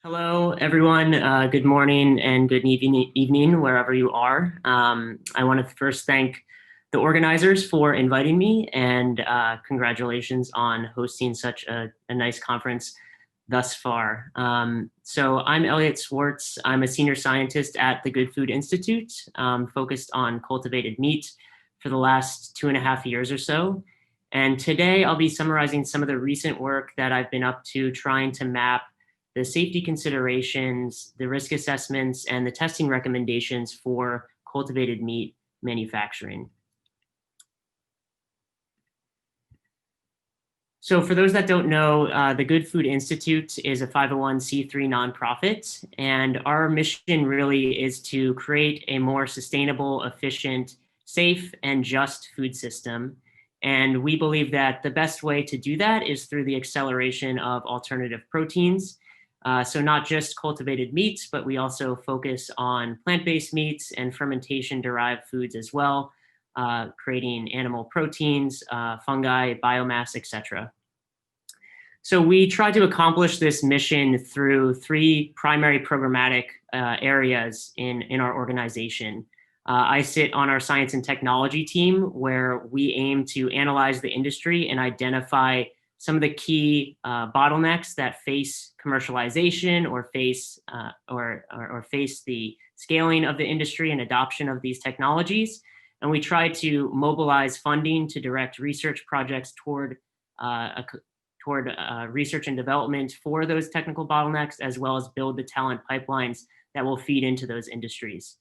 Hello, everyone. Good morning and good evening, wherever you are. I want to first thank the organizers for inviting me, and congratulations on hosting such a nice conference thus far. So I'm Elliot Swartz. I'm a senior scientist at the Good Food Institute, focused on cultivated meat for the last 2.5 years or so. And today I'll be summarizing some of the recent work that I've been up to trying to map the safety considerations, the risk assessments, and the testing recommendations for cultivated meat manufacturing. So for those that don't know, the Good Food Institute is a 501c3 nonprofit, and our mission really is to create a more sustainable, efficient, safe, and just food system. And we believe that the best way to do that is through the acceleration of alternative proteins. So not just cultivated meats, but we also focus on plant-based meats and fermentation-derived foods as well, creating animal proteins, fungi, biomass, etc. So we try to accomplish this mission through three primary programmatic areas in our organization. I sit on our science and technology team, where we aim to analyze the industry and identify some of the key bottlenecks that face commercialization or face the scaling of the industry and adoption of these technologies. And we try to mobilize funding to direct research projects toward research and development for those technical bottlenecks, as well as build the talent pipelines that will feed into those industries.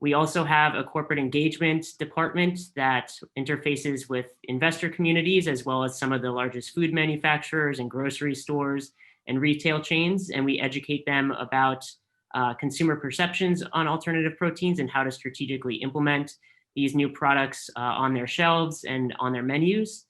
We also have a corporate engagement department that interfaces with investor communities, as well as some of the largest food manufacturers and grocery stores and retail chains. And we educate them about consumer perceptions on alternative proteins and how to strategically implement these new products on their shelves and on their menus.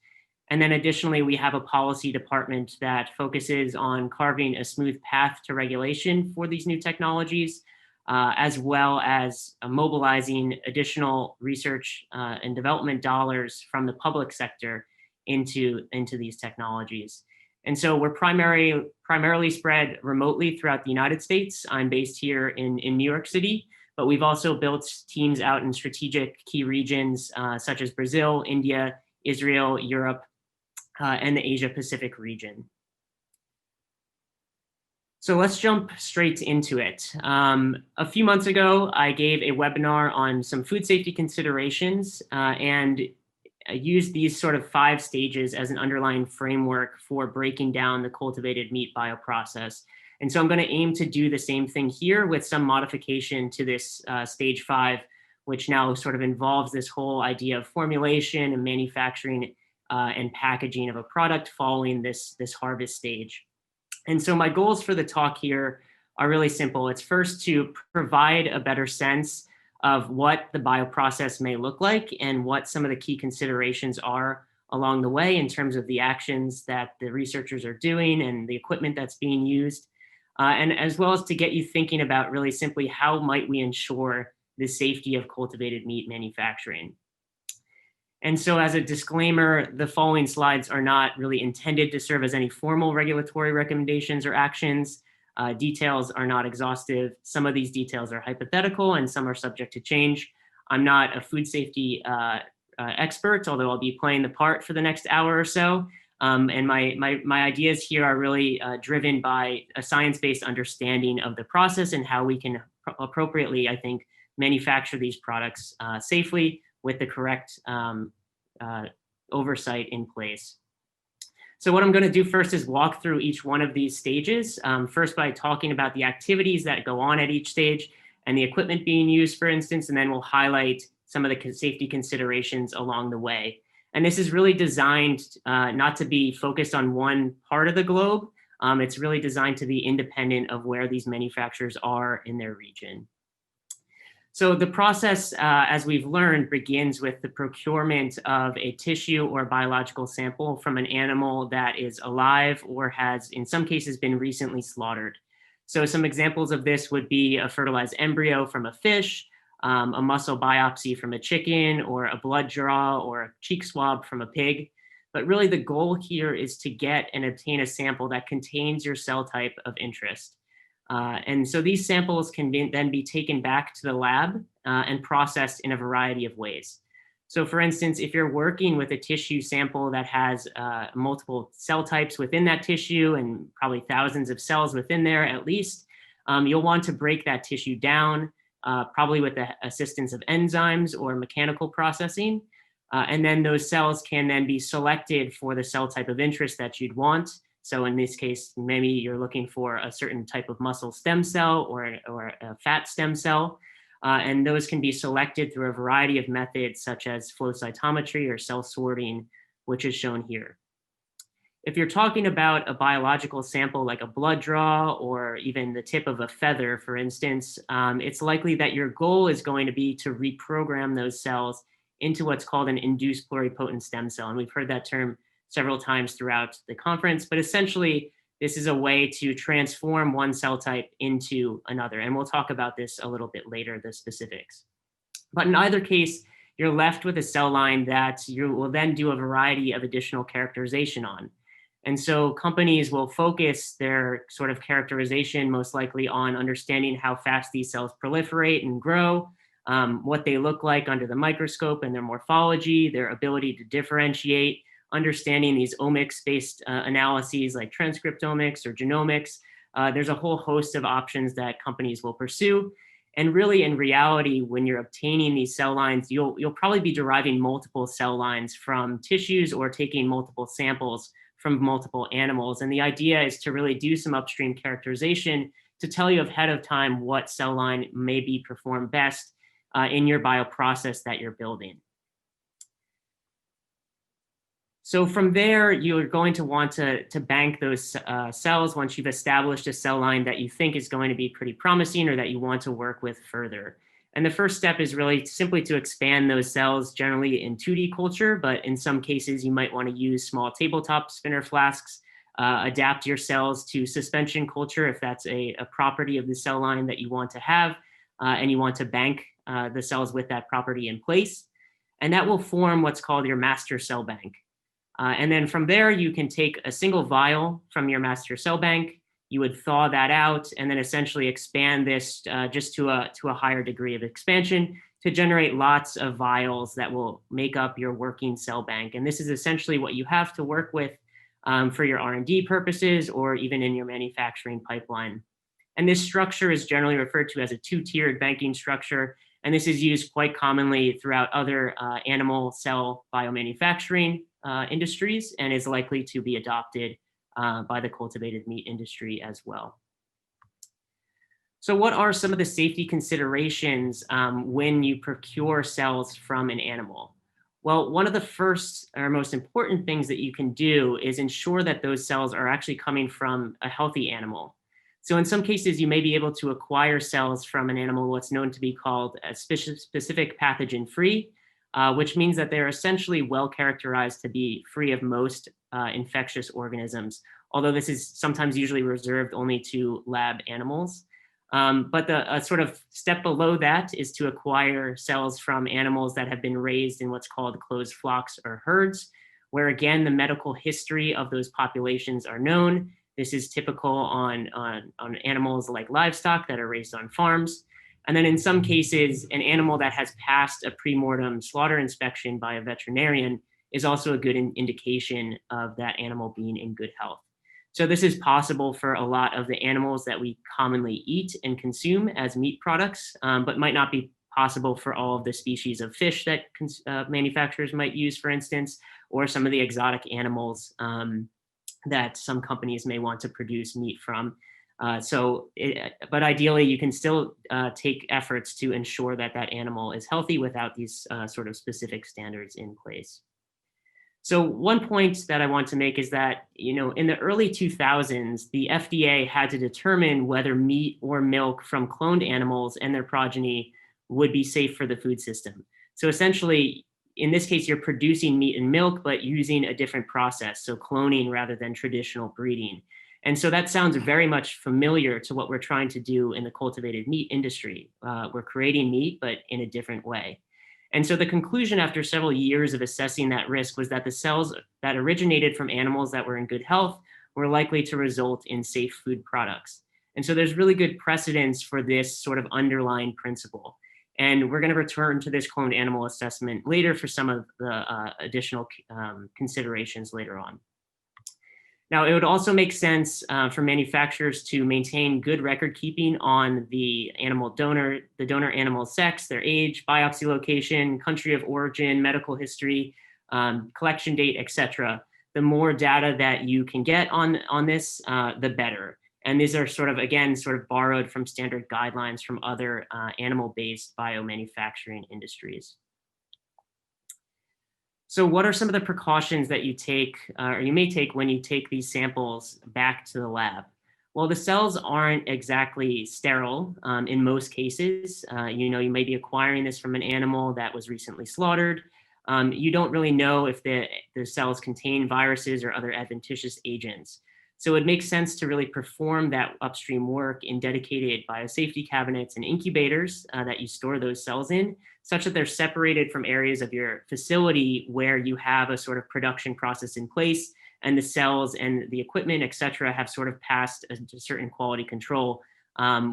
And then additionally, we have a policy department that focuses on carving a smooth path to regulation for these new technologies, as well as mobilizing additional research and development dollars from the public sector into these technologies. And so we're primarily spread remotely throughout the United States. I'm based here in New York City, but we've also built teams out in strategic key regions such as Brazil, India, Israel, Europe, and the Asia Pacific region. So let's jump straight into it. A few months ago, I gave a webinar on some food safety considerations and I used these sort of 5 stages as an underlying framework for breaking down the cultivated meat bioprocess. And so I'm going to aim to do the same thing here with some modification to this stage 5, which now sort of involves this whole idea of formulation and manufacturing and packaging of a product following this harvest stage. And so my goals for the talk here are really simple. It's first to provide a better sense of what the bioprocess may look like and what some of the key considerations are along the way in terms of the actions that the researchers are doing and the equipment that's being used, and as well as to get you thinking about really simply how might we ensure the safety of cultivated meat manufacturing. And so as a disclaimer, the following slides are not really intended to serve as any formal regulatory recommendations or actions. Details are not exhaustive. Some of these details are hypothetical and some are subject to change. I'm not a food safety expert, although I'll be playing the part for the next hour or so. And my ideas here are really driven by a science-based understanding of the process and how we can appropriately, I think, manufacture these products safely with the correct oversight in place. So what I'm going to do first is walk through each one of these stages, first by talking about the activities that go on at each stage and the equipment being used, for instance, and then we'll highlight some of the safety considerations along the way. And this is really designed not to be focused on one part of the globe. It's really designed to be independent of where these manufacturers are in their region. So the process, as we've learned, begins with the procurement of a tissue or biological sample from an animal that is alive or has, in some cases, been recently slaughtered. So some examples of this would be a fertilized embryo from a fish, a muscle biopsy from a chicken, or a blood draw or a cheek swab from a pig. But really the goal here is to get and obtain a sample that contains your cell type of interest. And so these samples can then be taken back to the lab and processed in a variety of ways. So for instance, if you're working with a tissue sample that has multiple cell types within that tissue and probably thousands of cells within there at least, you'll want to break that tissue down, probably with the assistance of enzymes or mechanical processing. And then those cells can then be selected for the cell type of interest that you'd want. So in this case, maybe you're looking for a certain type of muscle stem cell or a fat stem cell. And those can be selected through a variety of methods such as flow cytometry or cell sorting, which is shown here. If you're talking about a biological sample like a blood draw or even the tip of a feather, for instance, it's likely that your goal is going to be to reprogram those cells into what's called an induced pluripotent stem cell. And we've heard that term several times throughout the conference, but essentially this is a way to transform one cell type into another. And we'll talk about this a little bit later, the specifics. But in either case, you're left with a cell line that you will then do a variety of additional characterization on. And so companies will focus their sort of characterization most likely on understanding how fast these cells proliferate and grow, what they look like under the microscope and their morphology, their ability to differentiate, understanding these omics-based analyses like transcriptomics or genomics. There's a whole host of options that companies will pursue. And really, in reality, when you're obtaining these cell lines, you'll probably be deriving multiple cell lines from tissues or taking multiple samples from multiple animals. And the idea is to really do some upstream characterization to tell you ahead of time what cell line may be performed best in your bioprocess that you're building. So from there, you're going to want to bank those cells once you've established a cell line that you think is going to be pretty promising or that you want to work with further. And the first step is really simply to expand those cells, generally in 2D culture, but in some cases you might want to use small tabletop spinner flasks, adapt your cells to suspension culture if that's a property of the cell line that you want to have, and you want to bank the cells with that property in place. And that will form what's called your master cell bank. And then from there, you can take a single vial from your master cell bank, you would thaw that out and then essentially expand this just to a higher degree of expansion to generate lots of vials that will make up your working cell bank. And this is essentially what you have to work with for your R&D purposes or even in your manufacturing pipeline. And this structure is generally referred to as a two-tiered banking structure. And this is used quite commonly throughout other animal cell biomanufacturing industries and is likely to be adopted by the cultivated meat industry as well. So what are some of the safety considerations when you procure cells from an animal? Well, one of the first or most important things that you can do is ensure that those cells are actually coming from a healthy animal. So in some cases, you may be able to acquire cells from an animal, what's known to be called a specific pathogen-free, which means that they're essentially well characterized to be free of most infectious organisms, although this is sometimes usually reserved only to lab animals. But the sort of step below that is to acquire cells from animals that have been raised in what's called closed flocks or herds, where again, the medical history of those populations are known. This is typical on animals like livestock that are raised on farms. And then in some cases, an animal that has passed a pre-mortem slaughter inspection by a veterinarian is also a good indication of that animal being in good health. So this is possible for a lot of the animals that we commonly eat and consume as meat products, but might not be possible for all of the species of fish that manufacturers might use, for instance, or some of the exotic animals that some companies may want to produce meat from. But ideally, you can still take efforts to ensure that that animal is healthy without these sort of specific standards in place. So one point that I want to make is that, in the early 2000s, the FDA had to determine whether meat or milk from cloned animals and their progeny would be safe for the food system. So essentially, in this case, you're producing meat and milk, but using a different process, so cloning rather than traditional breeding. And so that sounds very much familiar to what we're trying to do in the cultivated meat industry. We're creating meat, but in a different way. And so the conclusion after several years of assessing that risk was that the cells that originated from animals that were in good health were likely to result in safe food products. And so there's really good precedence for this sort of underlying principle. And we're going to return to this cloned animal assessment later for some of the additional considerations later on. Now, it would also make sense for manufacturers to maintain good record keeping on the animal donor, the donor animal sex, their age, biopsy location, country of origin, medical history, collection date, etc. The more data that you can get on this, the better. And these are sort of borrowed from standard guidelines from other animal-based biomanufacturing industries. So what are some of the precautions that you take, or you may take when you take these samples back to the lab? Well, the cells aren't exactly sterile in most cases. You may be acquiring this from an animal that was recently slaughtered. You don't really know if the cells contain viruses or other adventitious agents. So it makes sense to really perform that upstream work in dedicated biosafety cabinets and incubators that you store those cells in, such that they're separated from areas of your facility where you have a sort of production process in place and the cells and the equipment, et cetera, have sort of passed a certain quality control,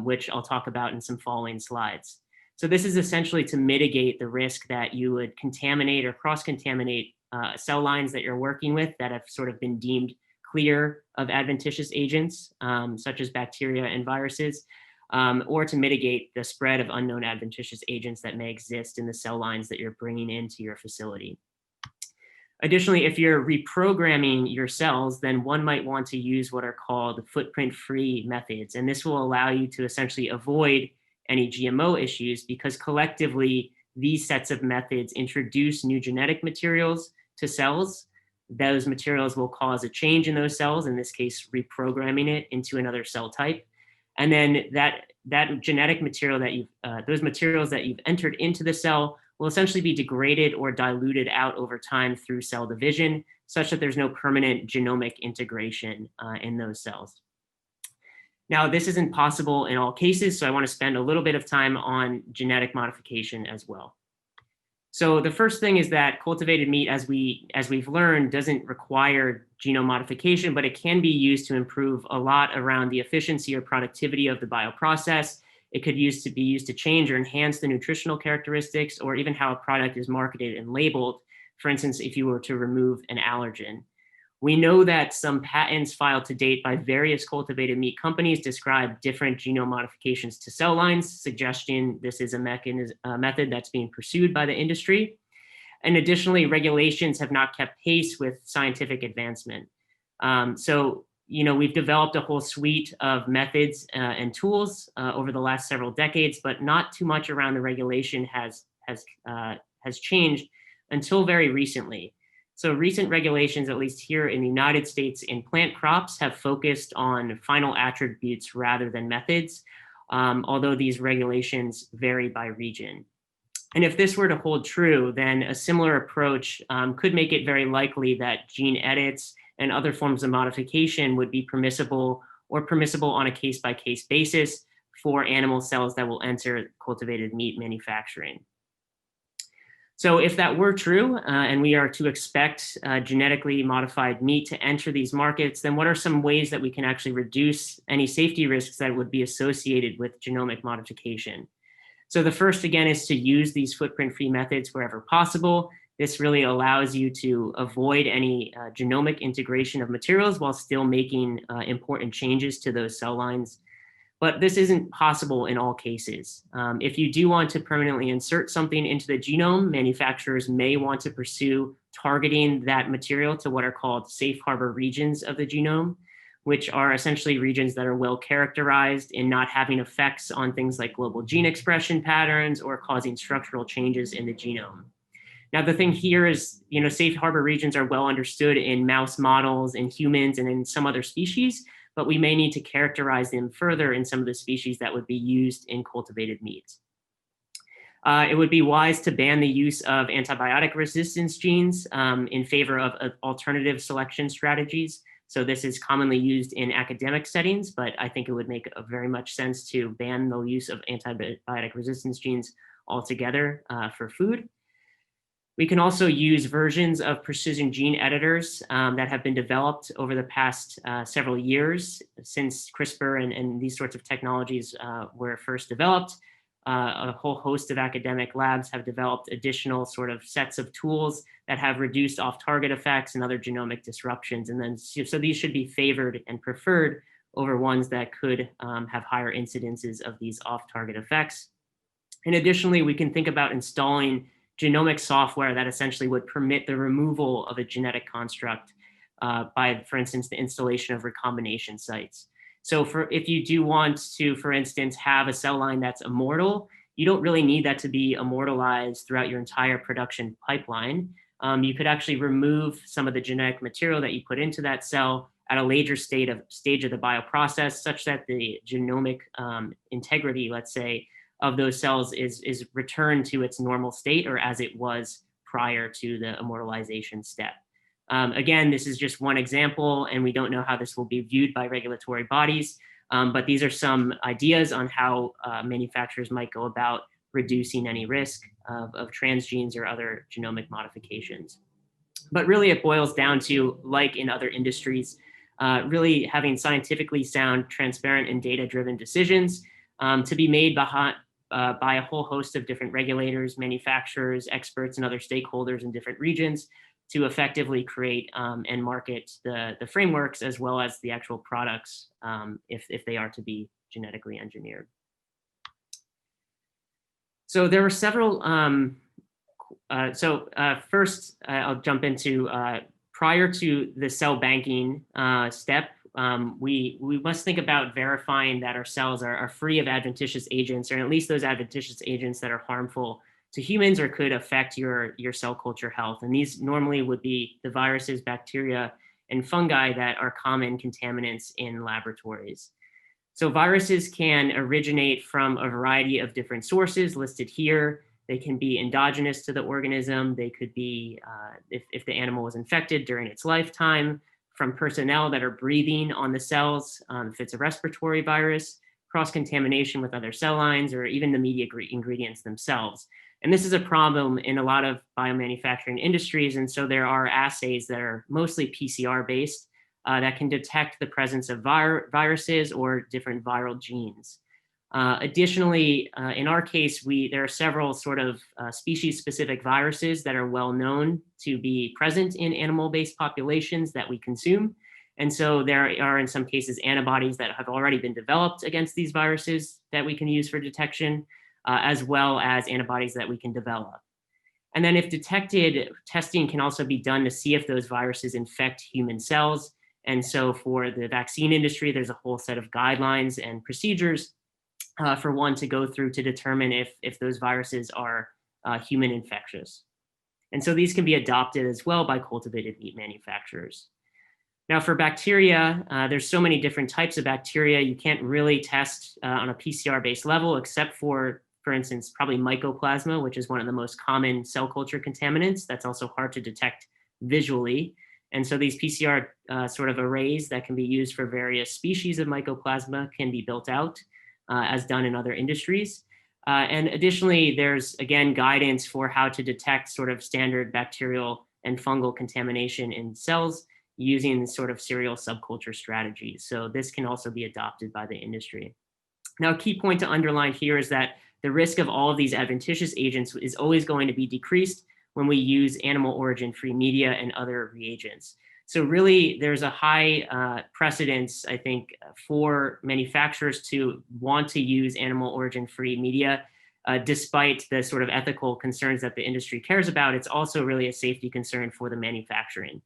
which I'll talk about in some following slides. So this is essentially to mitigate the risk that you would contaminate or cross-contaminate cell lines that you're working with that have sort of been deemed clear of adventitious agents, such as bacteria and viruses, or to mitigate the spread of unknown adventitious agents that may exist in the cell lines that you're bringing into your facility. Additionally, if you're reprogramming your cells, then one might want to use what are called footprint-free methods. And this will allow you to essentially avoid any GMO issues because collectively, these sets of methods introduce new genetic materials to cells. Those materials will cause a change in those cells, in this case, reprogramming it into another cell type. And then that genetic material that those materials that you've entered into the cell will essentially be degraded or diluted out over time through cell division, such that there's no permanent genomic integration in those cells. Now, this isn't possible in all cases, so I want to spend a little bit of time on genetic modification as well. So the first thing is that cultivated meat, as we've learned, doesn't require genome modification, but it can be used to improve a lot around the efficiency or productivity of the bioprocess. It could be used to change or enhance the nutritional characteristics or even how a product is marketed and labeled. For instance, if you were to remove an allergen. We know that some patents filed to date by various cultivated meat companies describe different genome modifications to cell lines, suggesting this is a method that's being pursued by the industry. And additionally, regulations have not kept pace with scientific advancement. We've developed a whole suite of methods and tools over the last several decades, but not too much around the regulation has changed until very recently. So recent regulations, at least here in the United States in plant crops, have focused on final attributes rather than methods, although these regulations vary by region. And if this were to hold true, then a similar approach could make it very likely that gene edits and other forms of modification would be permissible on a case-by-case basis for animal cells that will enter cultivated meat manufacturing. So if that were true, and we are to expect genetically modified meat to enter these markets, then what are some ways that we can actually reduce any safety risks that would be associated with genomic modification? So the first, again, is to use these footprint-free methods wherever possible. This really allows you to avoid any genomic integration of materials while still making important changes to those cell lines. But this isn't possible in all cases. If you do want to permanently insert something into the genome, manufacturers may want to pursue targeting that material to what are called safe harbor regions of the genome, which are essentially regions that are well characterized in not having effects on things like global gene expression patterns or causing structural changes in the genome. Now, the thing here is, safe harbor regions are well understood in mouse models, in humans, and in some other species, but we may need to characterize them further in some of the species that would be used in cultivated meats. It would be wise to ban the use of antibiotic resistance genes in favor of alternative selection strategies. So this is commonly used in academic settings, but I think it would make very much sense to ban the use of antibiotic resistance genes altogether for food. We can also use versions of precision gene editors that have been developed over the past several years since CRISPR and these sorts of technologies were first developed. A whole host of academic labs have developed additional sort of sets of tools that have reduced off-target effects and other genomic disruptions. And then, so these should be favored and preferred over ones that could have higher incidences of these off-target effects. And additionally, we can think about installing genomic software that essentially would permit the removal of a genetic construct by, for instance, the installation of recombination sites. So if you do want to, for instance, have a cell line that's immortal, you don't really need that to be immortalized throughout your entire production pipeline. You could actually remove some of the genetic material that you put into that cell at a later stage of the bioprocess, such that the genomic integrity, let's say, of those cells is returned to its normal state or as it was prior to the immortalization step. Again, this is just one example, and we don't know how this will be viewed by regulatory bodies, but these are some ideas on how manufacturers might go about reducing any risk of transgenes or other genomic modifications. But really it boils down to, like in other industries, really having scientifically sound, transparent, and data-driven decisions to be made by a whole host of different regulators, manufacturers, experts, and other stakeholders in different regions to effectively create and market the frameworks as well as the actual products if they are to be genetically engineered. So there were several, first I'll jump into prior to the cell banking step, we must think about verifying that our cells are free of adventitious agents, or at least those adventitious agents that are harmful to humans or could affect your cell culture health. And these normally would be the viruses, bacteria, and fungi that are common contaminants in laboratories. So viruses can originate from a variety of different sources listed here. They can be endogenous to the organism. They could be, if the animal was infected during its lifetime, from personnel that are breathing on the cells, if it's a respiratory virus, cross-contamination with other cell lines, or even the media ingredients themselves. And this is a problem in a lot of biomanufacturing industries. And so there are assays that are mostly PCR-based that can detect the presence of viruses or different viral genes. Additionally, in our case, there are several sort of species-specific viruses that are well known to be present in animal-based populations that we consume. And so there are, in some cases, antibodies that have already been developed against these viruses that we can use for detection, as well as antibodies that we can develop. And then if detected, testing can also be done to see if those viruses infect human cells. And so for the vaccine industry, there's a whole set of guidelines and procedures for one to go through to determine if those viruses are human infectious. And so these can be adopted as well by cultivated meat manufacturers. Now for bacteria, there's so many different types of bacteria. You can't really test on a PCR-based level, except for instance, probably mycoplasma, which is one of the most common cell culture contaminants. That's also hard to detect visually. And so these PCR sort of arrays that can be used for various species of mycoplasma can be built out as done in other industries. And additionally, there's, again, guidance for how to detect sort of standard bacterial and fungal contamination in cells using sort of serial subculture strategies. So this can also be adopted by the industry. Now, a key point to underline here is that the risk of all of these adventitious agents is always going to be decreased when we use animal origin-free media and other reagents. So really, there's a high precedence, I think, for manufacturers to want to use animal origin-free media, despite the sort of ethical concerns that the industry cares about. It's also really a safety concern for the manufacturing.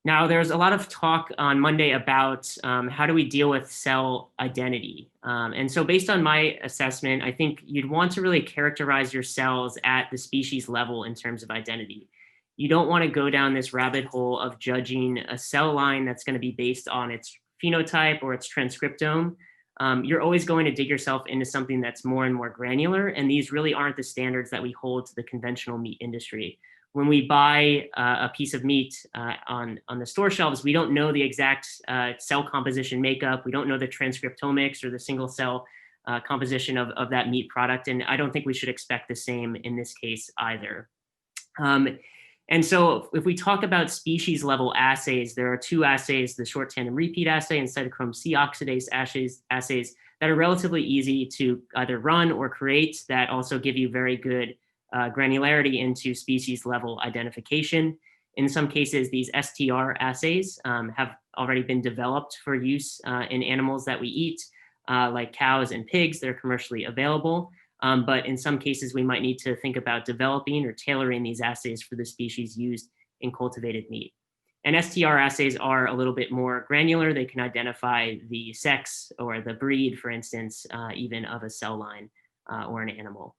Now, there's a lot of talk on Monday about how do we deal with cell identity. And so based on my assessment, I think you'd want to really characterize your cells at the species level in terms of identity. You don't want to go down this rabbit hole of judging a cell line that's going to be based on its phenotype or its transcriptome. You're always going to dig yourself into something that's more and more granular, and these really aren't the standards that we hold to the conventional meat industry. When we buy a piece of meat on the store shelves, we don't know the exact cell composition makeup. We don't know the transcriptomics or the single cell composition of that meat product. And I don't think we should expect the same in this case either. And so if we talk about species level assays, there are two assays, the short tandem repeat assay and cytochrome C oxidase assays that are relatively easy to either run or create, that also give you very good granularity into species level identification. In some cases, these STR assays have already been developed for use in animals that we eat, like cows and pigs. They're commercially available. But in some cases, we might need to think about developing or tailoring these assays for the species used in cultivated meat. And STR assays are a little bit more granular. They can identify the sex or the breed, for instance, even of a cell line or an animal.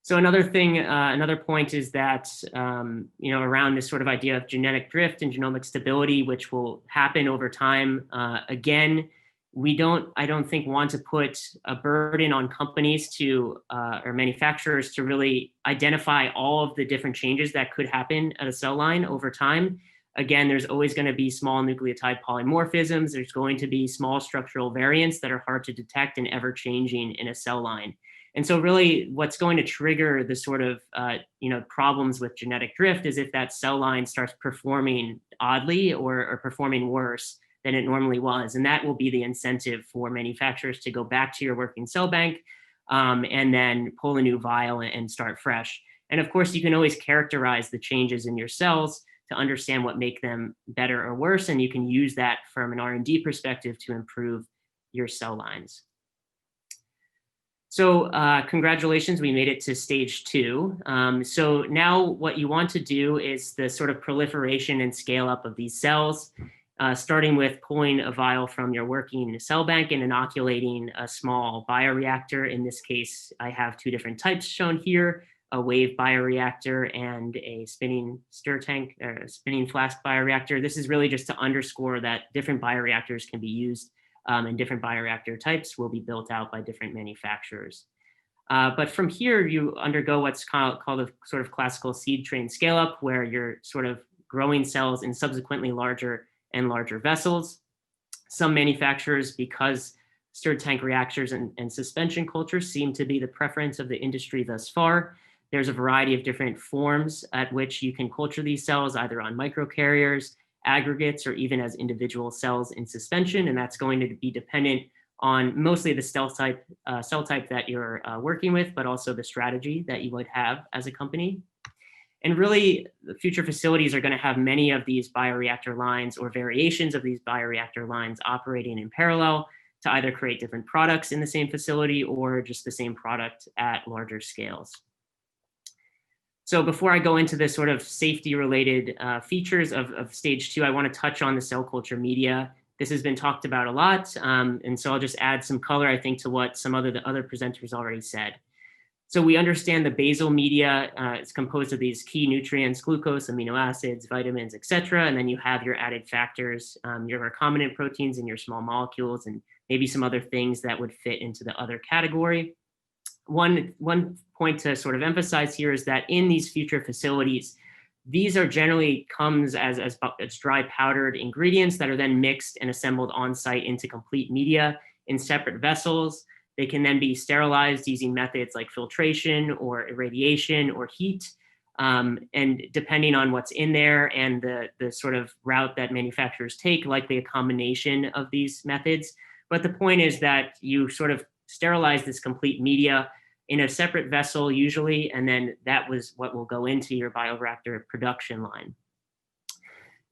So another thing, another point is that, around this sort of idea of genetic drift and genomic stability, which will happen over time. Again, I don't think want to put a burden on companies to, or manufacturers to really identify all of the different changes that could happen at a cell line over time. Again, there's always going to be small nucleotide polymorphisms. There's going to be small structural variants that are hard to detect and ever changing in a cell line. And so really what's going to trigger the sort of, problems with genetic drift is if that cell line starts performing oddly or performing worse than it normally was. And that will be the incentive for manufacturers to go back to your working cell bank and then pull a new vial and start fresh. And of course, you can always characterize the changes in your cells to understand what make them better or worse. And you can use that from an R&D perspective to improve your cell lines. So congratulations, we made it to stage 2. So now what you want to do is the sort of proliferation and scale up of these cells. Starting with pulling a vial from your working cell bank and inoculating a small bioreactor. In this case, I have two different types shown here, a wave bioreactor and a spinning stir tank or a spinning flask bioreactor. This is really just to underscore that different bioreactors can be used and different bioreactor types will be built out by different manufacturers. But from here, you undergo what's called a sort of classical seed train scale up, where you're sort of growing cells in subsequently larger and larger vessels. Some manufacturers, because stirred tank reactors and suspension cultures seem to be the preference of the industry thus far, there's a variety of different forms at which you can culture these cells, either on microcarriers, aggregates, or even as individual cells in suspension. And that's going to be dependent on mostly the cell type that you're working with, but also the strategy that you would have as a company. And really, the future facilities are going to have many of these bioreactor lines or variations of these bioreactor lines operating in parallel to either create different products in the same facility or just the same product at larger scales. So before I go into the sort of safety-related features of stage 2, I want to touch on the cell culture media. This has been talked about a lot, and so I'll just add some color, I think, to what some of the other presenters already said. So we understand the basal media is composed of these key nutrients, glucose, amino acids, vitamins, et cetera. And then you have your added factors, your recombinant proteins and your small molecules, and maybe some other things that would fit into the other category. One point to sort of emphasize here is that in these future facilities, these are generally comes as dry powdered ingredients that are then mixed and assembled on site into complete media in separate vessels. They can then be sterilized using methods like filtration or irradiation or heat. And depending on what's in there and the sort of route that manufacturers take, likely a combination of these methods. But the point is that you sort of sterilize this complete media in a separate vessel usually, and then that was what will go into your bioreactor production line.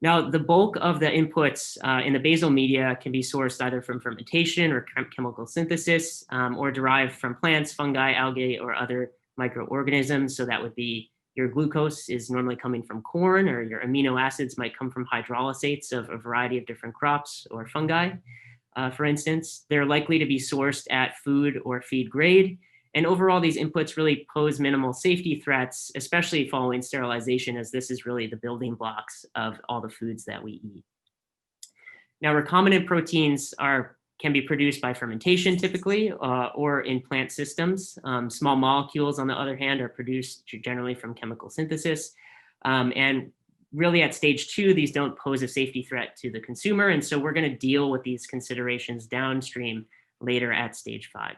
Now, the bulk of the inputs in the basal media can be sourced either from fermentation or chemical synthesis or derived from plants, fungi, algae, or other microorganisms. So that would be your glucose is normally coming from corn, or your amino acids might come from hydrolysates of a variety of different crops or fungi. For instance, they're likely to be sourced at food or feed grade. And overall, these inputs really pose minimal safety threats, especially following sterilization, as this is really the building blocks of all the foods that we eat. Now, recombinant proteins can be produced by fermentation typically, or in plant systems. Small molecules, on the other hand, are produced generally from chemical synthesis. And really at stage 2, these don't pose a safety threat to the consumer. And so we're going to deal with these considerations downstream later at stage 5.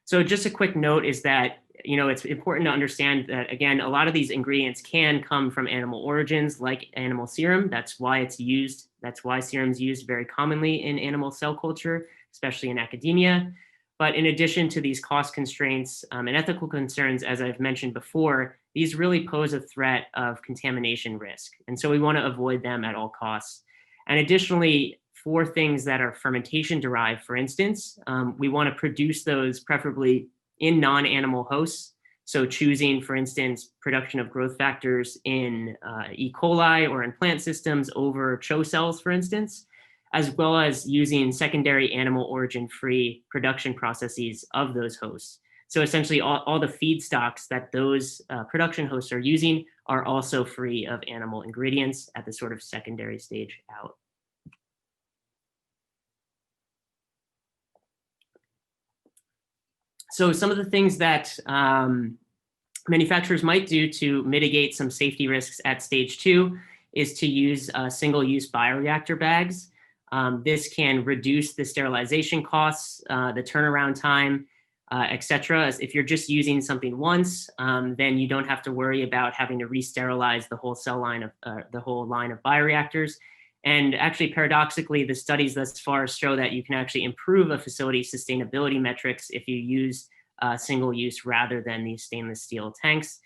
So just a quick note is that, it's important to understand that, again, a lot of these ingredients can come from animal origins, like animal serum. That's why it's used. That's why serum is used very commonly in animal cell culture, especially in academia. But in addition to these cost constraints and ethical concerns, as I've mentioned before, these really pose a threat of contamination risk. And so we want to avoid them at all costs. And additionally, for things that are fermentation derived, for instance, we want to produce those preferably in non-animal hosts. So choosing, for instance, production of growth factors in E. coli or in plant systems over CHO cells, for instance, as well as using secondary animal origin-free production processes of those hosts. So essentially all the feedstocks that those production hosts are using are also free of animal ingredients at the sort of secondary stage out. So some of the things that manufacturers might do to mitigate some safety risks at stage 2 is to use single-use bioreactor bags. This can reduce the sterilization costs, the turnaround time, et cetera. If you're just using something once, then you don't have to worry about having to re-sterilize the whole cell line of the whole line of bioreactors. And actually, paradoxically, the studies thus far show that you can actually improve a facility's sustainability metrics if you use single use rather than these stainless steel tanks.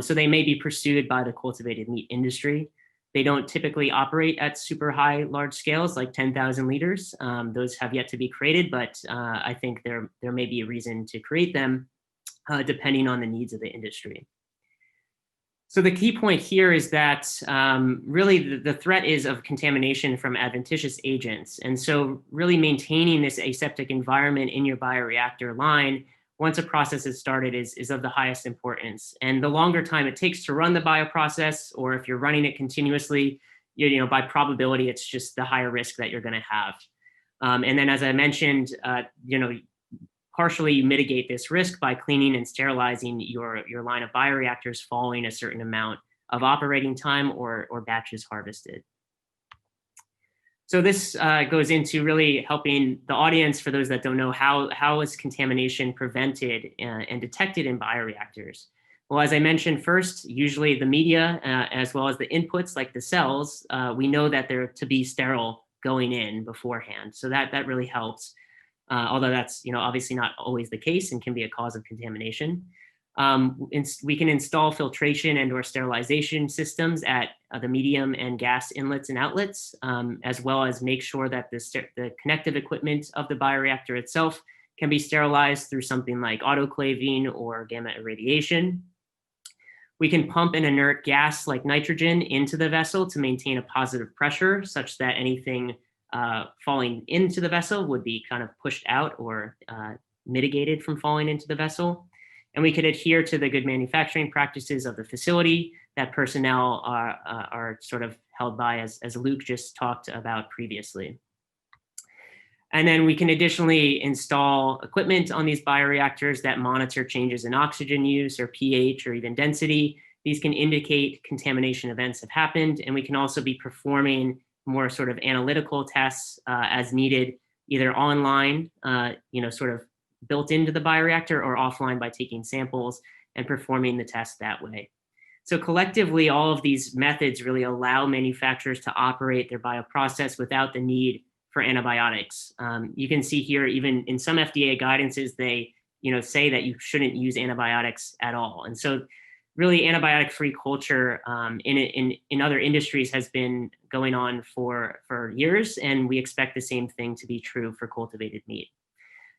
So they may be pursued by the cultivated meat industry. They don't typically operate at super high, large scales like 10,000 liters. Those have yet to be created, but I think there may be a reason to create them depending on the needs of the industry. So the key point here is that really the threat is of contamination from adventitious agents. And so really maintaining this aseptic environment in your bioreactor line, once a process is started, is of the highest importance. And the longer time it takes to run the bioprocess, or if you're running it continuously, by probability, it's just the higher risk that you're going to have. And then, as I mentioned, partially you mitigate this risk by cleaning and sterilizing your line of bioreactors following a certain amount of operating time or batches harvested. So this goes into really helping the audience, for those that don't know, how is contamination prevented and detected in bioreactors? Well, as I mentioned first, usually the media, as well as the inputs like the cells, we know that they're to be sterile going in beforehand. So that really helps. Although that's obviously not always the case and can be a cause of contamination. We can install filtration and or sterilization systems at the medium and gas inlets and outlets, as well as make sure that the connective equipment of the bioreactor itself can be sterilized through something like autoclaving or gamma irradiation. We can pump an inert gas like nitrogen into the vessel to maintain a positive pressure such that anything falling into the vessel would be kind of pushed out or mitigated from falling into the vessel. And we could adhere to the good manufacturing practices of the facility that personnel are sort of held by, as Luke just talked about previously. And then we can additionally install equipment on these bioreactors that monitor changes in oxygen use or pH or even density. These can indicate contamination events have happened, and we can also be performing more sort of analytical tests as needed, either online, sort of built into the bioreactor, or offline by taking samples and performing the test that way. So collectively, all of these methods really allow manufacturers to operate their bioprocess without the need for antibiotics. You can see here, even in some FDA guidances, they say that you shouldn't use antibiotics at all. And so really antibiotic-free culture in other industries has been going on for years, and we expect the same thing to be true for cultivated meat.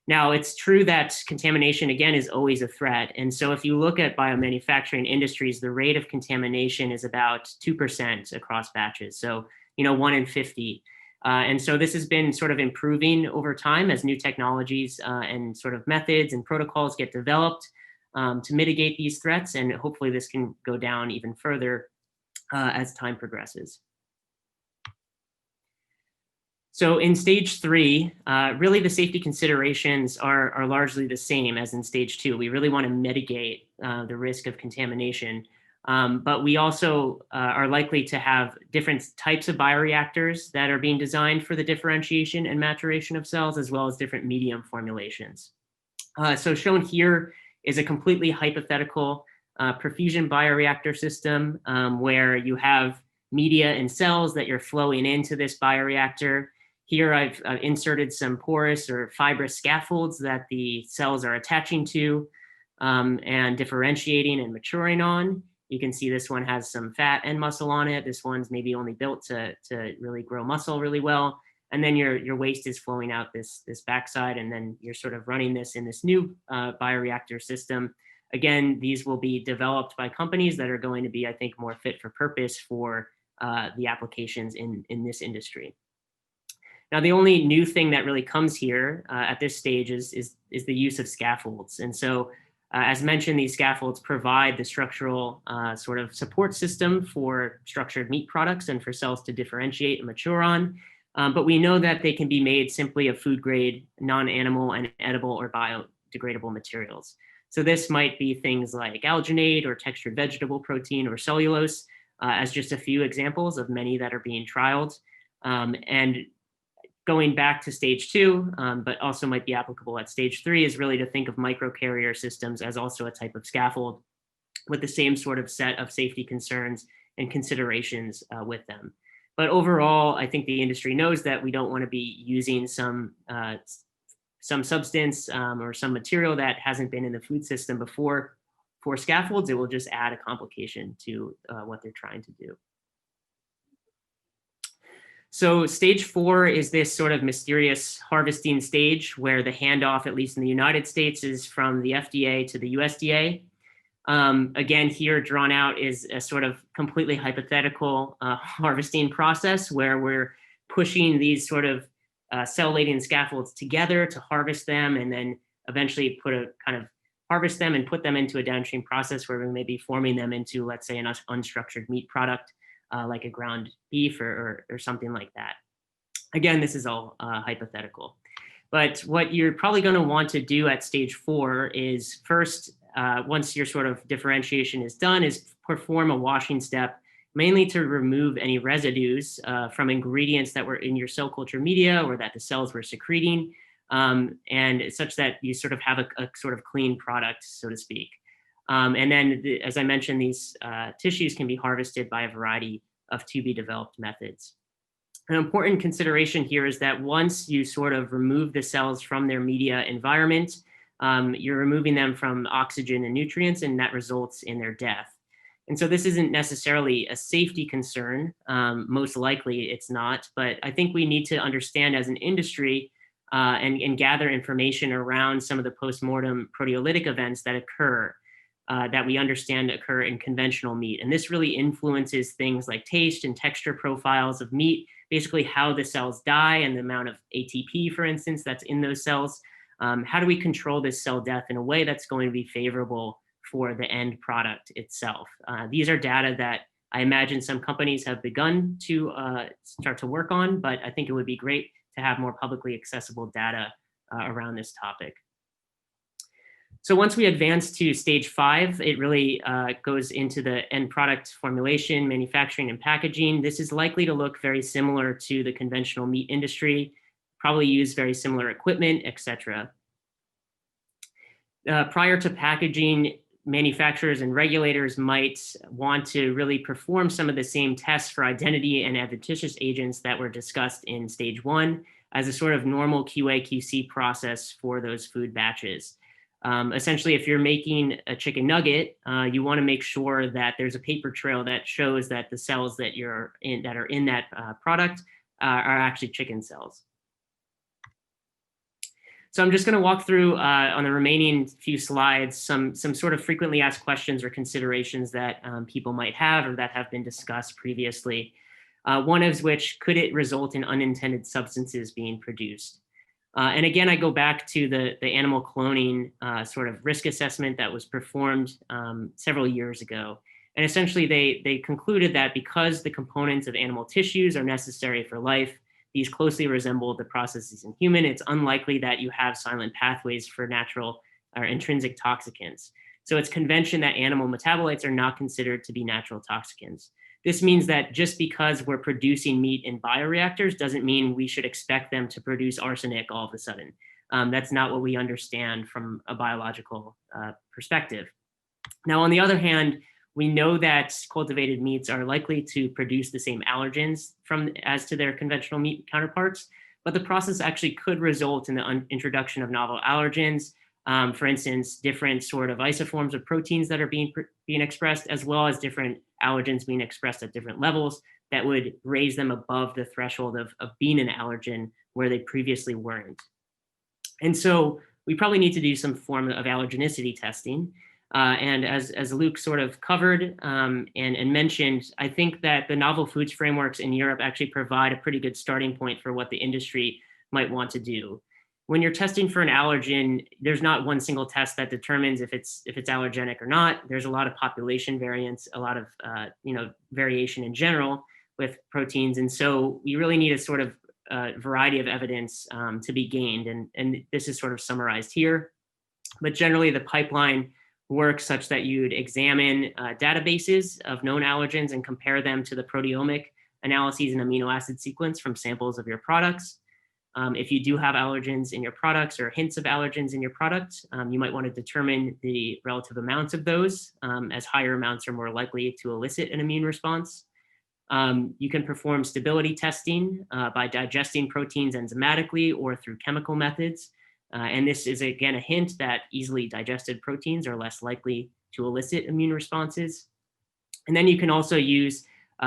Now, it's true that contamination, again, is always a threat. And so if you look at biomanufacturing industries, the rate of contamination is about 2% across batches. So, 1 in 50. And so this has been sort of improving over time as new technologies and sort of methods and protocols get developed to mitigate these threats. And hopefully this can go down even further as time progresses. So in stage 3, really the safety considerations are largely the same as in stage 2. We really want to mitigate the risk of contamination. But we also are likely to have different types of bioreactors that are being designed for the differentiation and maturation of cells, as well as different medium formulations. So shown here is a completely hypothetical perfusion bioreactor system where you have media and cells that you're flowing into this bioreactor. Here I've inserted some porous or fibrous scaffolds that the cells are attaching to and differentiating and maturing on. You can see this one has some fat and muscle on it. This one's maybe only built to really grow muscle really well. And then your waste is flowing out this backside, and then you're sort of running this in this new bioreactor system. Again, these will be developed by companies that are going to be, I think, more fit for purpose for the applications in this industry. Now, the only new thing that really comes here at this stage is the use of scaffolds. And so, as mentioned, these scaffolds provide the structural sort of support system for structured meat products and for cells to differentiate and mature on. But we know that they can be made simply of food grade, non-animal and edible or biodegradable materials. So this might be things like alginate or textured vegetable protein or cellulose as just a few examples of many that are being trialed. And going back to stage 2, but also might be applicable at stage 3, is really to think of microcarrier systems as also a type of scaffold with the same sort of set of safety concerns and considerations with them. But overall, I think the industry knows that we don't want to be using some substance or some material that hasn't been in the food system before for scaffolds. It will just add a complication to what they're trying to do. So stage 4 is this sort of mysterious harvesting stage where the handoff, at least in the United States, is from the FDA to the USDA. Again, here drawn out is a sort of completely hypothetical harvesting process where we're pushing these sort of cell-laden scaffolds together to harvest them, and then eventually harvest them and put them into a downstream process where we may be forming them into, let's say, an unstructured meat product like a ground beef or something like that. Again, this is all hypothetical. But what you're probably going to want to do at stage 4 is first, once your sort of differentiation is done, is perform a washing step, mainly to remove any residues from ingredients that were in your cell culture media or that the cells were secreting, and such that you sort of have a sort of clean product, so to speak. And then, as I mentioned, these tissues can be harvested by a variety of to-be-developed methods. An important consideration here is that once you sort of remove the cells from their media environment, you're removing them from oxygen and nutrients, and that results in their death. And so this isn't necessarily a safety concern. Most likely it's not, but I think we need to understand as an industry and gather information around some of the postmortem proteolytic events that occur, that we understand occur in conventional meat. And this really influences things like taste and texture profiles of meat, basically how the cells die and the amount of ATP, for instance, that's in those cells. How do we control this cell death in a way that's going to be favorable for the end product itself? These are data that I imagine some companies have begun to start to work on, but I think it would be great to have more publicly accessible data around this topic. So once we advance to stage 5, it really goes into the end product formulation, manufacturing, and packaging. This is likely to look very similar to the conventional meat industry, probably use very similar equipment, etc. Prior to packaging, manufacturers and regulators might want to really perform some of the same tests for identity and adventitious agents that were discussed in stage 1 as a sort of normal QA/QC process for those food batches. Essentially, if you're making a chicken nugget, you want to make sure that there's a paper trail that shows that the cells that are in that product are actually chicken cells. So I'm just going to walk through on the remaining few slides some sort of frequently asked questions or considerations that people might have or that have been discussed previously. One of which, could it result in unintended substances being produced? And again, I go back to the animal cloning sort of risk assessment that was performed several years ago. And essentially, they concluded that because the components of animal tissues are necessary for life, these closely resemble the processes in human, it's unlikely that you have silent pathways for natural or intrinsic toxicants. So it's convention that animal metabolites are not considered to be natural toxicants. This means that just because we're producing meat in bioreactors doesn't mean we should expect them to produce arsenic all of a sudden. That's not what we understand from a biological perspective. Now, on the other hand, we know that cultivated meats are likely to produce the same allergens as to their conventional meat counterparts, but the process actually could result in the introduction of novel allergens. For instance, different sort of isoforms of proteins that are being expressed, as well as different allergens being expressed at different levels that would raise them above the threshold of being an allergen where they previously weren't. And so we probably need to do some form of allergenicity testing. And as Luke sort of covered and mentioned, I think that the novel foods frameworks in Europe actually provide a pretty good starting point for what the industry might want to do. When you're testing for an allergen, there's not one single test that determines if it's allergenic or not. There's a lot of population variance, a lot of variation in general with proteins, and so we really need a sort of variety of evidence to be gained, and this is sort of summarized here. But generally, the pipeline works such that you'd examine databases of known allergens and compare them to the proteomic analyses and amino acid sequence from samples of your products. If you do have allergens in your products or hints of allergens in your product, you might want to determine the relative amounts of those, as higher amounts are more likely to elicit an immune response. You can perform stability testing by digesting proteins enzymatically or through chemical methods. And this is, again, a hint that easily digested proteins are less likely to elicit immune responses. And then you can also use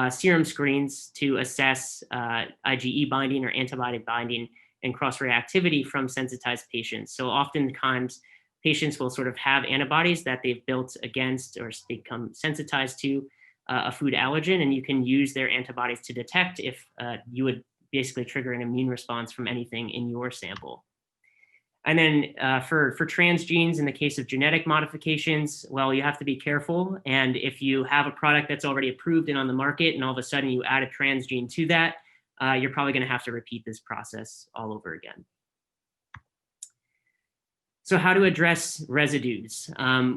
serum screens to assess IgE binding or antibody binding and cross-reactivity from sensitized patients. So oftentimes, patients will sort of have antibodies that they've built against or become sensitized to a food allergen, and you can use their antibodies to detect if you would basically trigger an immune response from anything in your sample. And then for transgenes, in the case of genetic modifications, well, you have to be careful. And if you have a product that's already approved and on the market, and all of a sudden you add a transgene to that, you're probably going to have to repeat this process all over again. So how to address residues?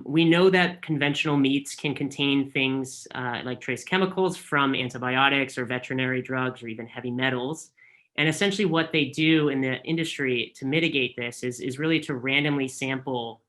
We know that conventional meats can contain things like trace chemicals from antibiotics or veterinary drugs or even heavy metals. And essentially what they do in the industry to mitigate this is really to randomly sample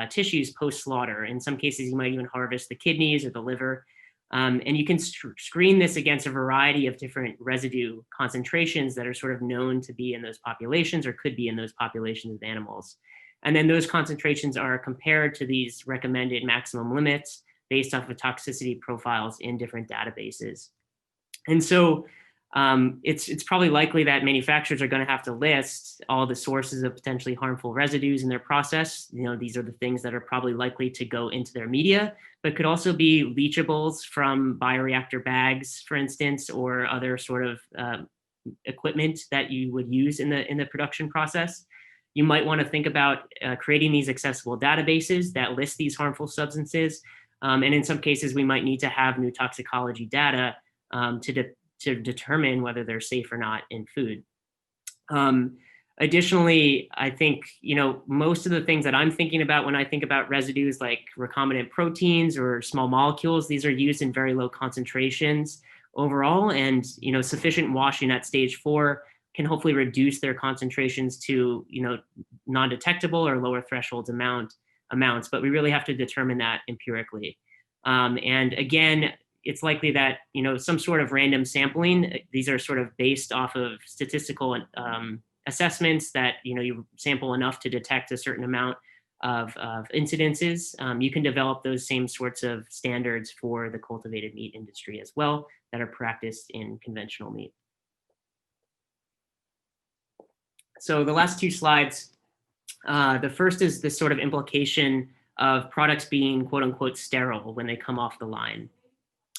tissues post-slaughter. In some cases, you might even harvest the kidneys or the liver. And you can screen this against a variety of different residue concentrations that are sort of known to be in those populations or could be in those populations of animals. And then those concentrations are compared to these recommended maximum limits based off of toxicity profiles in different databases. And so it's probably likely that manufacturers are going to have to list all the sources of potentially harmful residues in their process. You know, these are the things that are probably likely to go into their media, but could also be leachables from bioreactor bags, for instance, or other sort of equipment that you would use in the production process. You might want to think about creating these accessible databases that list these harmful substances. And in some cases, we might need to have new toxicology data to determine whether they're safe or not in food. Additionally, I think, most of the things that I'm thinking about when I think about residues like recombinant proteins or small molecules, these are used in very low concentrations overall, and, sufficient washing at stage 4 can hopefully reduce their concentrations to, non-detectable or lower thresholds amounts, but we really have to determine that empirically. And again, it's likely that, some sort of random sampling, these are sort of based off of statistical assessments that, you sample enough to detect a certain amount of incidences. You can develop those same sorts of standards for the cultivated meat industry as well that are practiced in conventional meat. So the last 2 slides, the first is this sort of implication of products being quote unquote sterile when they come off the line.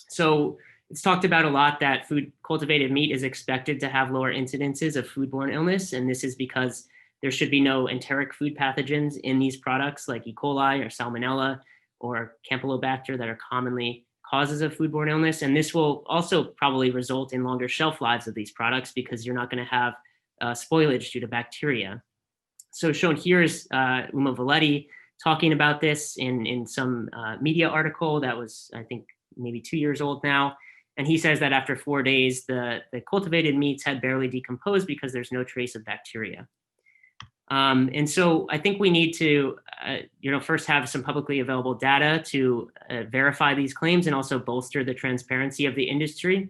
So it's talked about a lot that cultivated meat is expected to have lower incidences of foodborne illness. And this is because there should be no enteric food pathogens in these products like E. coli or Salmonella or Campylobacter that are commonly causes of foodborne illness. And this will also probably result in longer shelf lives of these products because you're not going to have spoilage due to bacteria. So shown here is Uma Valetti talking about this in some media article that was, I think, maybe 2 years old now. And he says that after 4 days, the cultivated meats had barely decomposed because there's no trace of bacteria. And so I think we need to, first have some publicly available data to verify these claims and also bolster the transparency of the industry.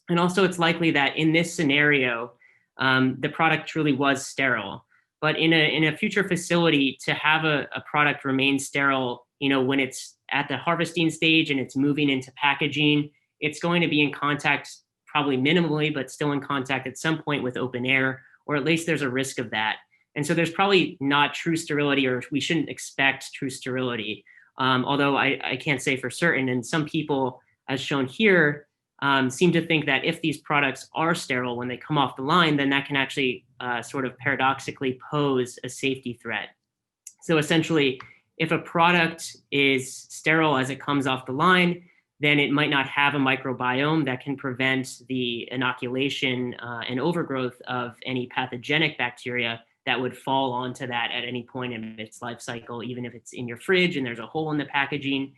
And also it's likely that in this scenario, the product truly was sterile. But in a future facility, to have a product remain sterile, when it's at the harvesting stage and it's moving into packaging, it's going to be in contact, probably minimally, but still in contact at some point with open air, or at least there's a risk of that. And so there's probably not true sterility, or we shouldn't expect true sterility, although I can't say for certain. And some people, as shown here, seem to think that if these products are sterile when they come off the line, then that can actually sort of paradoxically pose a safety threat. So essentially, if a product is sterile as it comes off the line, then it might not have a microbiome that can prevent the inoculation and overgrowth of any pathogenic bacteria that would fall onto that at any point in its life cycle. Even if it's in your fridge and there's a hole in the packaging,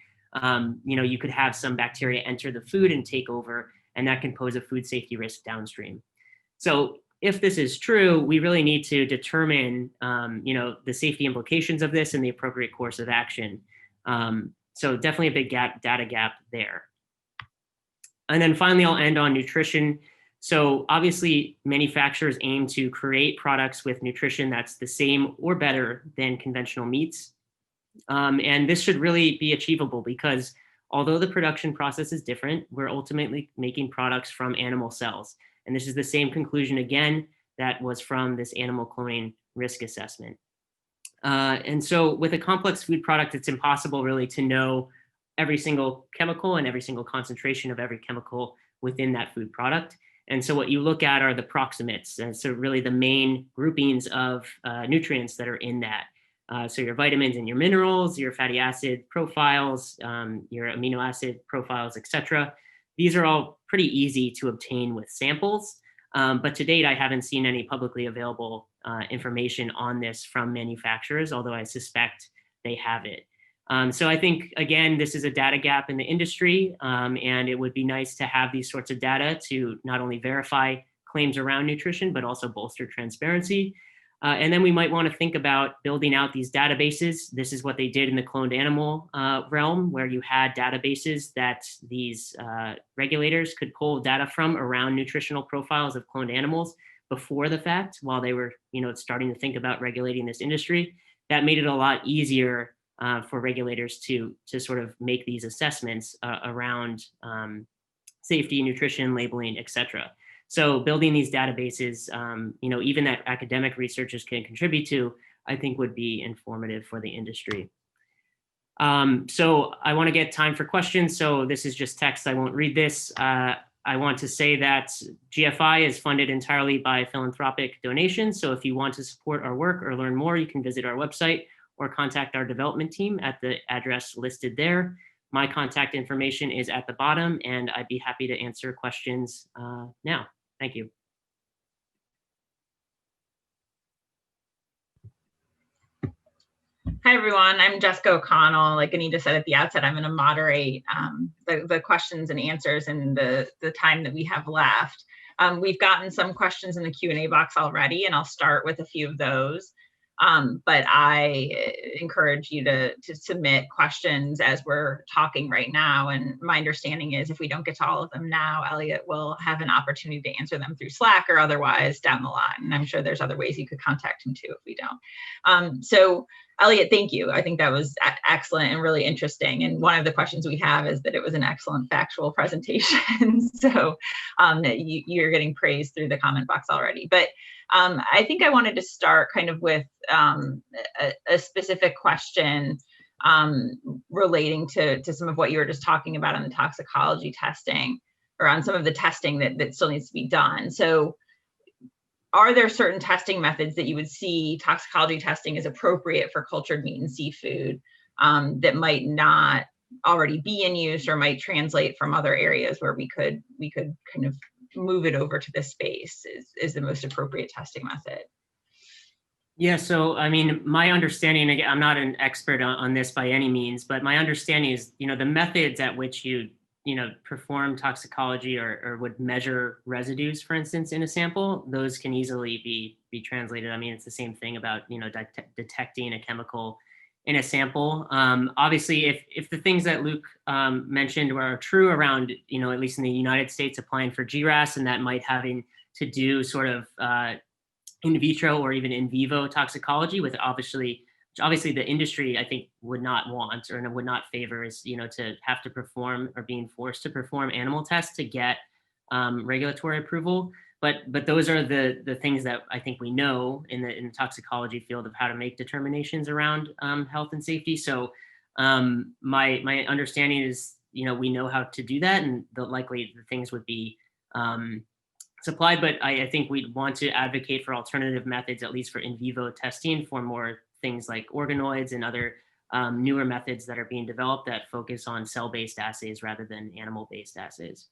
you could have some bacteria enter the food and take over, and that can pose a food safety risk downstream. So if this is true, we really need to determine, the safety implications of this and the appropriate course of action. So definitely a big data gap there. And then finally, I'll end on nutrition. So obviously, manufacturers aim to create products with nutrition that's the same or better than conventional meats. And this should really be achievable because although the production process is different, we're ultimately making products from animal cells. And this is the same conclusion, again, that was from this animal cloning risk assessment. And so with a complex food product, it's impossible really to know every single chemical and every single concentration of every chemical within that food product. And so what you look at are the proximates. And so really the main groupings of nutrients that are in that. So your vitamins and your minerals, your fatty acid profiles, your amino acid profiles, et cetera. These are all pretty easy to obtain with samples. But to date, I haven't seen any publicly available information on this from manufacturers, although I suspect they have it. So I think, again, this is a data gap in the industry, and it would be nice to have these sorts of data to not only verify claims around nutrition, but also bolster transparency. And then we might want to think about building out these databases. This is what they did in the cloned animal realm, where you had databases that these regulators could pull data from around nutritional profiles of cloned animals before the fact, while they were starting to think about regulating this industry. That made it a lot easier for regulators to sort of make these assessments around safety, nutrition, labeling, et cetera. So building these databases, even that academic researchers can contribute to, I think would be informative for the industry. So I want to get time for questions. So this is just text. I won't read this. I want to say that GFI is funded entirely by philanthropic donations. So if you want to support our work or learn more, you can visit our website or contact our development team at the address listed there. My contact information is at the bottom, and I'd be happy to answer questions now. Thank you. Hi, everyone. I'm Jessica O'Connell. Like Anita said at the outset, I'm going to moderate the questions and answers in the time that we have left. We've gotten some questions in the Q&A box already, and I'll start with a few of those. But I encourage you to submit questions as we're talking right now. And my understanding is if we don't get to all of them now, Elliot will have an opportunity to answer them through Slack or otherwise down the line. And I'm sure there's other ways you could contact him too if we don't. So Elliot, thank you. I think that was excellent and really interesting. And one of the questions we have is that it was an excellent factual presentation. So you're getting praise through the comment box already. But I think I wanted to start kind of with a specific question relating to some of what you were just talking about on the toxicology testing, or on some of the testing that still needs to be done. So are there certain testing methods that you would see toxicology testing is appropriate for cultured meat and seafood that might not already be in use, or might translate from other areas where we could kind of move it over to this space is the most appropriate testing method? Yeah, so I mean, my understanding, again, I'm not an expert on this by any means, but my understanding is, the methods at which you perform toxicology or would measure residues, for instance, in a sample, those can easily be translated. I mean, it's the same thing about, detecting a chemical in a sample. Obviously, if the things that Luke mentioned are true around, at least in the United States, applying for GRAS, and that might having to do sort of in vitro or even in vivo toxicology, with obviously the industry, I think, would not want or would not favor is, to have to perform or being forced to perform animal tests to get regulatory approval. But those are the things that I think we know in the toxicology field of how to make determinations around health and safety. So my understanding is, we know how to do that, and likely the things would be supplied, but I think we'd want to advocate for alternative methods, at least for in vivo testing, for more things like organoids and other newer methods that are being developed that focus on cell-based assays rather than animal-based assays.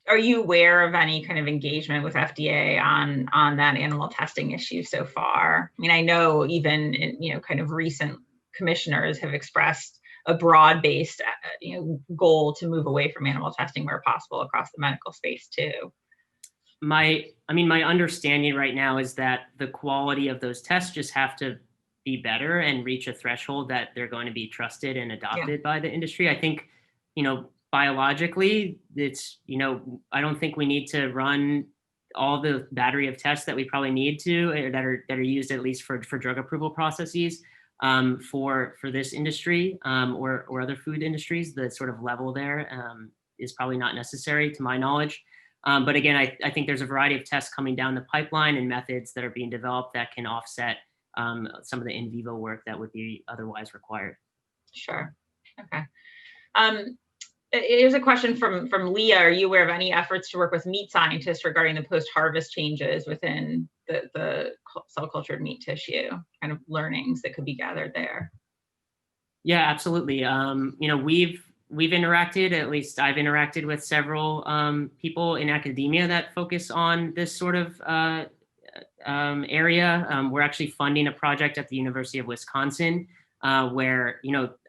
Are you aware of any kind of engagement with FDA on that animal testing issue so far? I mean, I know even kind of recent commissioners have expressed a broad-based goal to move away from animal testing where possible across the medical space too. My understanding right now is that the quality of those tests just have to be better and reach a threshold that they're going to be trusted and adopted by the industry. I think, biologically, it's, I don't think we need to run all the battery of tests that we probably need to, or that are used at least for drug approval processes for this industry or other food industries. The sort of level there is probably not necessary, to my knowledge. But again, I think there's a variety of tests coming down the pipeline and methods that are being developed that can offset some of the in vivo work that would be otherwise required. Sure. Okay. Here's a question from Leah. Are you aware of any efforts to work with meat scientists regarding the post-harvest changes within the cell cultured meat tissue, kind of learnings that could be gathered there? Yeah, absolutely. We've interacted, at least I've interacted with several people in academia that focus on this sort of area. We're actually funding a project at the University of Wisconsin where,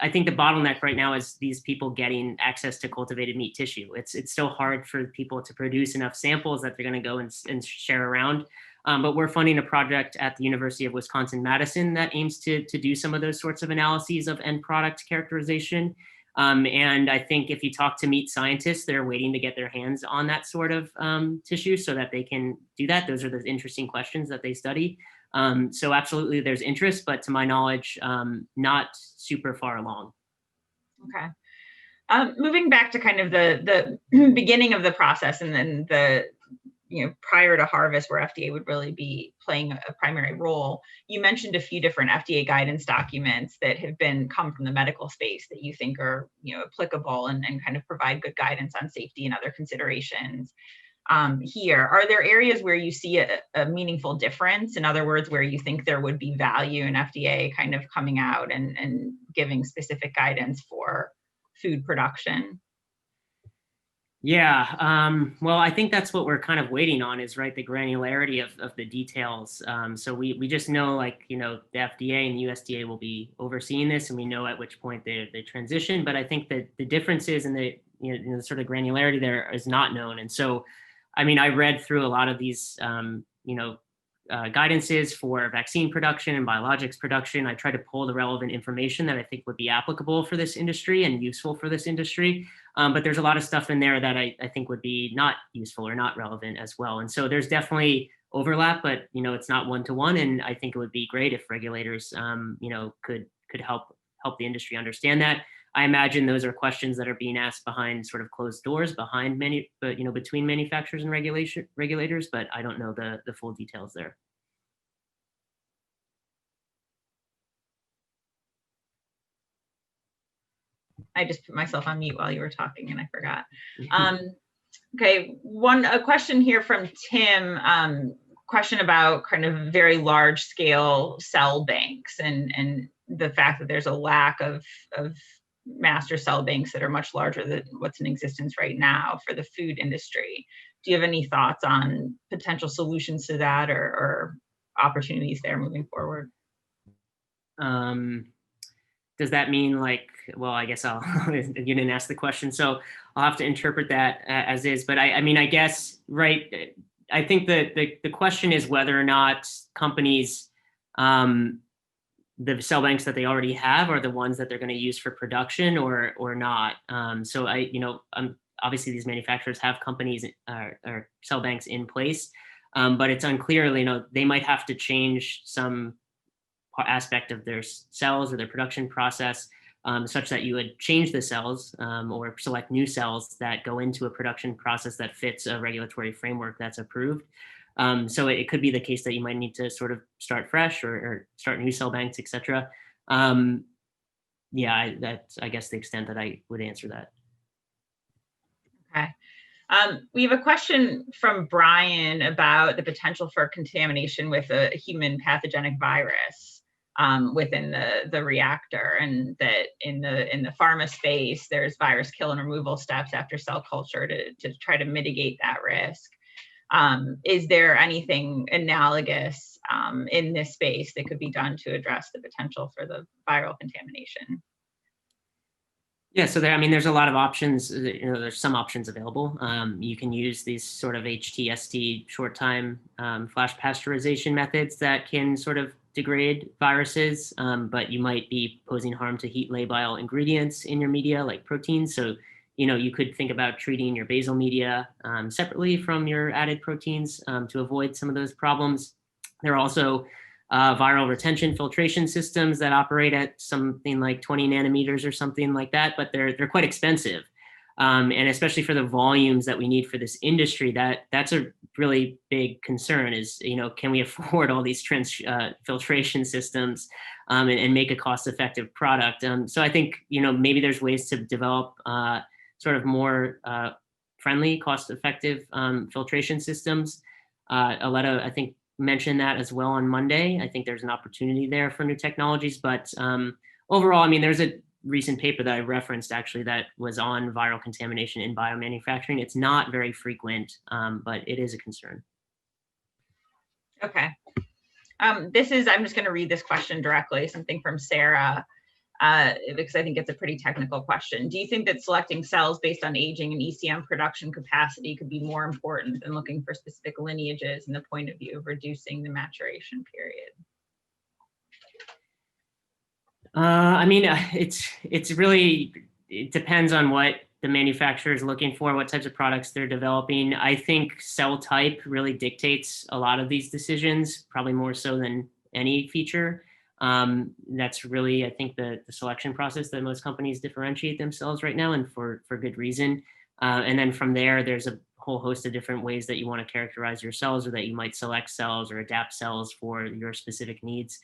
I think the bottleneck right now is these people getting access to cultivated meat tissue. It's still hard for people to produce enough samples that they're going to go and share around. But we're funding a project at the University of Wisconsin-Madison that aims to do some of those sorts of analyses of end product characterization. And I think if you talk to meat scientists, they're waiting to get their hands on that sort of tissue so that they can do that. Those are the interesting questions that they study. So absolutely there's interest, but to my knowledge, not super far along. Okay. Moving back to kind of the beginning of the process and then the prior to harvest where FDA would really be playing a primary role, you mentioned a few different FDA guidance documents that have come from the medical space that you think are applicable and kind of provide good guidance on safety and other considerations. Here, are there areas where you see a meaningful difference? In other words, where you think there would be value in FDA kind of coming out and giving specific guidance for food production? Yeah, well, I think that's what we're kind of waiting on is, right, the granularity of the details. So we just know, like, the FDA and the USDA will be overseeing this, and we know at which point they transition. But I think that the differences in the the sort of granularity there is not known. And so, I mean, I read through a lot of these guidances for vaccine production and biologics production. I try to pull the relevant information that I think would be applicable for this industry and useful for this industry. But there's a lot of stuff in there that I think would be not useful or not relevant as well. And so there's definitely overlap, but it's not one-to-one. And I think it would be great if regulators could help the industry understand that. I imagine those are questions that are being asked behind sort of closed doors, between manufacturers and regulators, but I don't know the full details there. I just put myself on mute while you were talking and I forgot. Okay, a question here from Tim, question about kind of very large scale cell banks and the fact that there's a lack of master cell banks that are much larger than what's in existence right now for the food industry. Do you have any thoughts on potential solutions to that or opportunities there moving forward. Does that mean like, well, I guess you didn't ask the question, so I'll have to interpret that as is. But I mean, I guess, right, I think that the question is whether or not companies, the cell banks that they already have are the ones that they're going to use for production or not. So obviously these manufacturers have companies or cell banks in place, but it's unclear, they might have to change some aspect of their cells or their production process, such that you would change the cells or select new cells that go into a production process that fits a regulatory framework that's approved. So it could be the case that you might need to sort of start fresh or start new cell banks, et cetera. Yeah, that's, I guess, the extent that I would answer that. Okay. We have a question from Brian about the potential for contamination with a human pathogenic virus within the reactor, and that in the pharma space, there's virus kill and removal steps after cell culture to try to mitigate that risk. Is there anything analogous in this space that could be done to address the potential for the viral contamination? Yeah, so there's a lot of options. There's some options available. You can use these sort of HT/ST short time flash pasteurization methods that can sort of degrade viruses, but you might be posing harm to heat labile ingredients in your media like proteins. So, you could think about treating your basal media separately from your added proteins to avoid some of those problems. There are also viral retention filtration systems that operate at something like 20 nanometers or something like that, but they're quite expensive. And especially for the volumes that we need for this industry, that's a really big concern is, can we afford all these filtration systems and make a cost-effective product? So I think, maybe there's ways to develop sort of more friendly, cost-effective filtration systems. Aletta, I think, mentioned that as well on Monday. I think there's an opportunity there for new technologies, but overall, there's a recent paper that I referenced actually that was on viral contamination in biomanufacturing. It's not very frequent, but it is a concern. Okay. I'm just going to read this question directly, something from Sarah, because I think it's a pretty technical question. Do you think that selecting cells based on aging and ECM production capacity could be more important than looking for specific lineages in the point of view of reducing the maturation period? It's really, it depends on what the manufacturer is looking for, what types of products they're developing. I think cell type really dictates a lot of these decisions, probably more so than any feature. That's really, I think, the selection process that most companies differentiate themselves right now, and for good reason. And then from there, there's a whole host of different ways that you want to characterize your cells, or that you might select cells or adapt cells for your specific needs.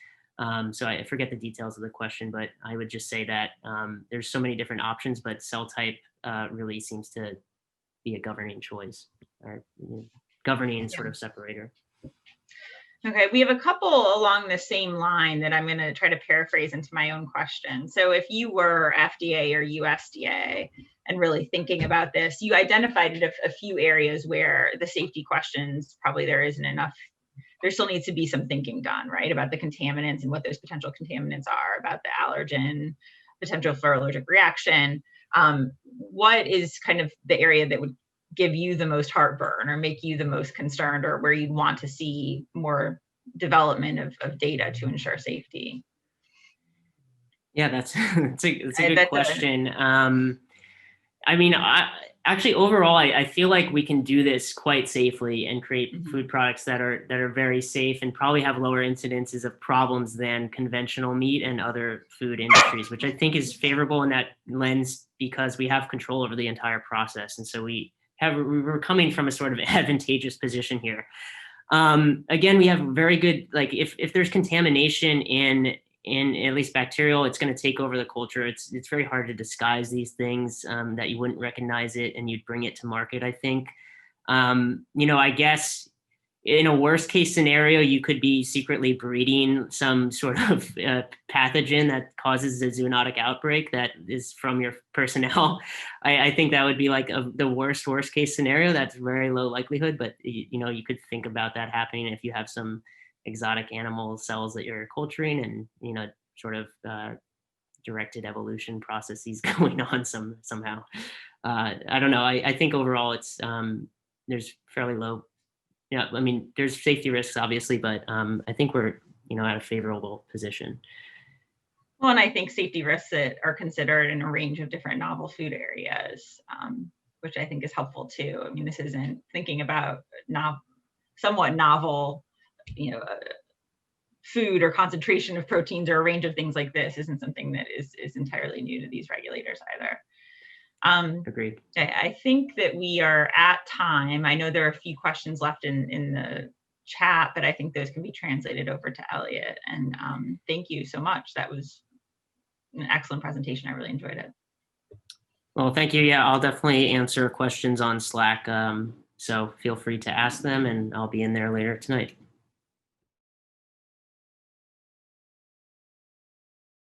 So I forget the details of the question, but I would just say that there's so many different options, but cell type really seems to be a governing choice, or governing sort of separator. Okay, we have a couple along the same line that I'm going to try to paraphrase into my own question. So if you were FDA or USDA and really thinking about this, you identified a few areas where the safety questions, probably there isn't enough. There still needs to be some thinking done, right, about the contaminants and what those potential contaminants are, about the allergen, potential for allergic reaction. What is kind of the area that would give you the most heartburn or make you the most concerned, or where you'd want to see more development of data to ensure safety? Yeah, that's a good question. Actually, overall, I feel like we can do this quite safely and create food products that are very safe and probably have lower incidences of problems than conventional meat and other food industries, which I think is favorable in that lens because we have control over the entire process. And so we're coming from a sort of advantageous position here. Again, we have very good, like if there's contamination in at least bacterial, it's going to take over the culture. It's very hard to disguise these things that you wouldn't recognize it and you'd bring it to market, I think. I guess in a worst case scenario, you could be secretly breeding some sort of pathogen that causes a zoonotic outbreak that is from your personnel. I think that would be like the worst case scenario. That's very low likelihood, but you could think about that happening if you have some exotic animal cells that you're culturing, and, you know, sort of directed evolution processes going on somehow. I don't know. I think overall it's there's fairly low. Yeah, I mean, there's safety risks obviously, but I think we're, you know, at a favorable position. Well, and I think safety risks that are considered in a range of different novel food areas, which I think is helpful too. I mean, this isn't thinking about somewhat novel, you know, food or concentration of proteins or a range of things like this isn't something that is entirely new to these regulators either. Agreed. I think that we are at time. I know there are a few questions left in the chat, but I think those can be translated over to Elliot. And thank you so much. That was an excellent presentation. I really enjoyed it. Well, thank you. Yeah, I'll definitely answer questions on Slack. So feel free to ask them, and I'll be in there later tonight.